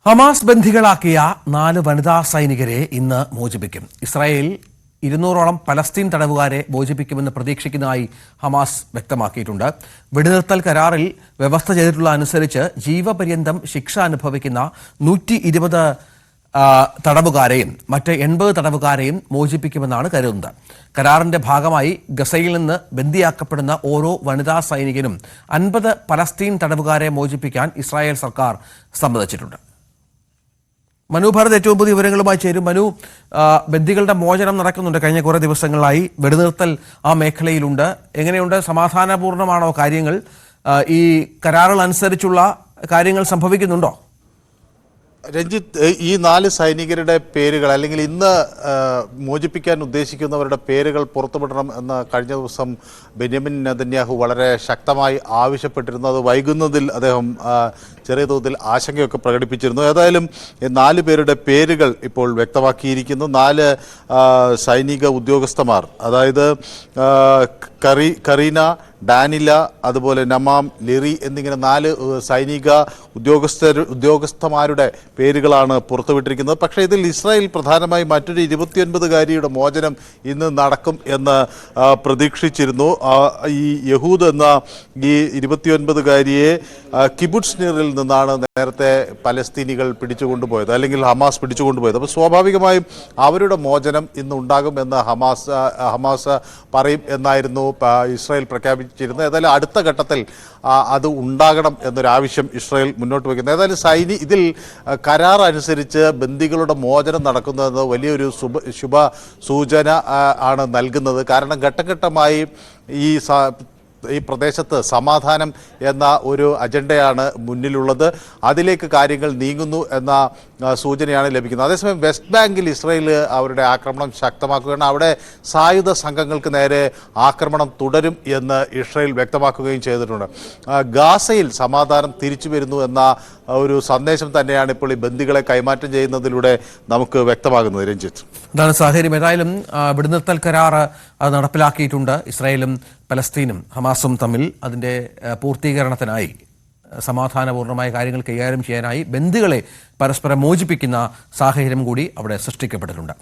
Hamas ബന്ദികളാക്കിയ 4 വനിതാ സൈനികരെ ഇന്ന് മോചിപ്പിക്കും. ഇസ്രായേൽ 200ഓളം പലസ്തീൻ തടവുകാരെ മോചിപ്പിക്കുമെന്ന് പ്രതീക്ഷിക്കുന്നതായി ഹമാസ് വ്യക്തമാക്കിയിട്ടുണ്ട്. വെടിനിർത്തൽ കരാറിൽ വ്യവസ്ഥ ചെയ്തിട്ടുള്ള അനുസരിച്ച് ജീവപര്യന്തം ശിക്ഷ അനുഭവിക്കുന്ന 120 തടവുകാരെയും മറ്റ് 80 തടവുകാരെയും മോചിപ്പിക്കുമെന്നാണ് കരുതുന്നത്. കരാറിന്റെ ഭാഗമായി ഗസയിൽ നിന്ന് ബന്ദിയാക്കപ്പെടുന്ന ഓരോ വനിതാ സൈനികനും 50 പലസ്തീൻ തടവുകാരെ മോചിപ്പിക്കാൻ ഇസ്രായേൽ സർക്കാർ സമ്മതിച്ചിട്ടുണ്ട്. മനു ഭാരത് ഏറ്റവും പുതിയ വിവരങ്ങളുമായി ചേരും. മനു, ബന്ദികളുടെ മോചനം നടക്കുന്നുണ്ട്. കഴിഞ്ഞ കുറേ ദിവസങ്ങളായി വെടിനിർത്തൽ ആ മേഖലയിലുണ്ട്. എങ്ങനെയുണ്ട്? സമാധാനപൂർണ്ണമാണോ കാര്യങ്ങൾ? ഈ കരാറുകൾ അനുസരിച്ചുള്ള കാര്യങ്ങൾ സംഭവിക്കുന്നുണ്ടോ? രഞ്ജിത്ത്, ഈ 4 സൈനികരുടെ പേരുകൾ അല്ലെങ്കിൽ ഇന്ന് മോചിപ്പിക്കാൻ ഉദ്ദേശിക്കുന്നവരുടെ പേരുകൾ പുറത്തുവിടണം എന്ന് കഴിഞ്ഞ ദിവസം ബെന്യാമിൻ നെതന്യാഹു വളരെ ശക്തമായി ആവശ്യപ്പെട്ടിരുന്നു. അത് വൈകുന്നതിൽ അദ്ദേഹം ചെറിയ തോതിൽ ആശങ്കയൊക്കെ പ്രകടിപ്പിച്ചിരുന്നു. ഏതായാലും 4 പേരുടെ പേരുകൾ ഇപ്പോൾ വ്യക്തമാക്കിയിരിക്കുന്നു. 4 സൈനിക ഉദ്യോഗസ്ഥന്മാർ, അതായത് കറീന, ഡാനില, അതുപോലെ നമാം, ലിറി എന്നിങ്ങനെ 4 സൈനിക ഉദ്യോഗസ്ഥന്മാരുടെ പേരുകളാണ് പുറത്തുവിട്ടിരിക്കുന്നത്. പക്ഷേ ഇതിൽ ഇസ്രായേൽ പ്രധാനമായി മറ്റൊരു 29കാരിയുടെ മോചനം ഇന്ന് നടക്കും എന്ന് പ്രതീക്ഷിച്ചിരുന്നു. ഈ യഹൂദ് എന്ന ഈ 29കാരിയെ കിബുട്സ് നീറിൽ നിന്നാണ് നേരത്തെ പലസ്തീനികൾ പിടിച്ചുകൊണ്ടുപോയത്, അല്ലെങ്കിൽ ഹമാസ് പിടിച്ചുകൊണ്ടുപോയത്. അപ്പോൾ സ്വാഭാവികമായും അവരുടെ മോചനം ഇന്ന് ഉണ്ടാകും എന്ന് ഹമാസ് പറയും എന്നായിരുന്നു ഇസ്രായേൽ പ്രഖ്യാപിച്ചിരുന്നത്. ഏതായാലും അടുത്ത ഘട്ടത്തിൽ അത് ഉണ്ടാകണം എന്നൊരാവശ്യം ഇസ്രായേൽ മുന്നോട്ട് വയ്ക്കുന്നത്. ഏതായാലും ഇതിൽ കരാർ അനുസരിച്ച് ബന്ദികളുടെ മോചനം നടക്കുന്നത് വലിയൊരു ശുഭ സൂചന ആണ് നൽകുന്നത്. കാരണം ഘട്ടഘട്ടമായി ഈ പ്രദേശത്ത് സമാധാനം എന്ന ഒരു അജണ്ടയാണ് മുന്നിലുള്ളത്. അതിലേക്ക് കാര്യങ്ങൾ നീങ്ങുന്നു എന്ന സൂചനയാണ് ലഭിക്കുന്നത്. അതേസമയം വെസ്റ്റ് ബാങ്കിൽ ഇസ്രായേൽ അവരുടെ ആക്രമണം ശക്തമാക്കുകയാണ്. അവിടെ സായുധ സംഘങ്ങൾക്ക് നേരെ ആക്രമണം തുടരും എന്ന് ഇസ്രായേൽ വ്യക്തമാക്കുകയും ചെയ്തിട്ടുണ്ട്. ഗാസയിൽ സമാധാനം തിരിച്ചു വരുന്നു എന്ന ഒരു സന്ദേശം തന്നെയാണ് ഇപ്പോൾ ഈ ബന്ദികളെ കൈമാറ്റം ചെയ്യുന്നതിലൂടെ നമുക്ക് വ്യക്തമാകുന്നത്. രഞ്ജിത്ത്, അതാണ് സാഹചര്യം. ഏതായാലും വെടിനിർത്തൽ കരാർ നടപ്പിലാക്കിയിട്ടുണ്ട്. ഇസ്രായേലും പലസ്തീനും ഹമാസും തമ്മിൽ അതിൻ്റെ പൂർത്തീകരണത്തിനായി, സമാധാനപൂർണ്ണമായ കാര്യങ്ങൾ കൈകാര്യം ചെയ്യാനായി ബന്ദികളെ പരസ്പരം മോചിപ്പിക്കുന്ന സാഹചര്യം കൂടി അവിടെ സൃഷ്ടിക്കപ്പെട്ടിട്ടുണ്ട്.